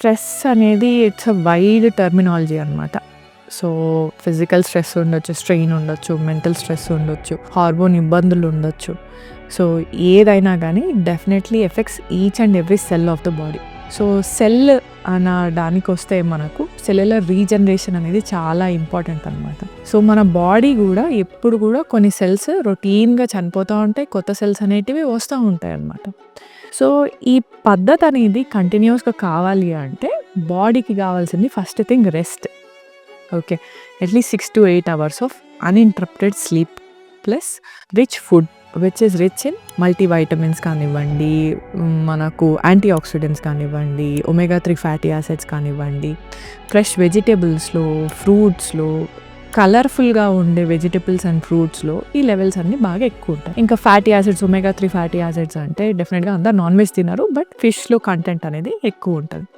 Stress అనేది it's a wide terminology అనమాట. So physical stress ఉండొచ్చు, స్ట్రెయిన్ ఉండొచ్చు, మెంటల్ స్ట్రెస్ ఉండొచ్చు, హార్మోన్ ఇబ్బందులు ఉండొచ్చు. సో ఏదైనా కానీ definitely effects each and every cell of the body. So cell అనడానికి వస్తే మనకు సెల్యులర్ రీజనరేషన్ అనేది చాలా ఇంపార్టెంట్ అనమాట. సో మన బాడీ కూడా ఎప్పుడు కూడా కొన్ని సెల్స్ రొటీన్గా చనిపోతూ ఉంటాయి, కొత్త సెల్స్ అనేటివి వస్తూ ఉంటాయి అన్నమాట. సో ఈ పద్ధతి అనేది కంటిన్యూస్గా కావాలి అంటే బాడీకి కావాల్సింది first thing rest. Okay, at least 6 to 8 hours of uninterrupted sleep plus rich food which is rich in multivitamins కానివ్వండి, మనకు యాంటీ ఆక్సిడెంట్స్ కానివ్వండి, ఒమేగా 3 ఫ్యాటీ యాసిడ్స్ కానివ్వండి, ఫ్రెష్ వెజిటేబుల్స్లో, ఫ్రూట్స్లో, కలర్ఫుల్గా ఉండే వెజిటేబుల్స్ అండ్ ఫ్రూట్స్లో ఈ లెవెల్స్ అన్నీ బాగా ఎక్కువ ఉంటాయి. ఇంకా fatty acids, omega 3 fatty acids అంటే డెఫినెట్గా అందరు నాన్ వెజ్ తినరు, బట్ ఫిష్లో కంటెంట్ అనేది ఎక్కువ ఉంటుంది.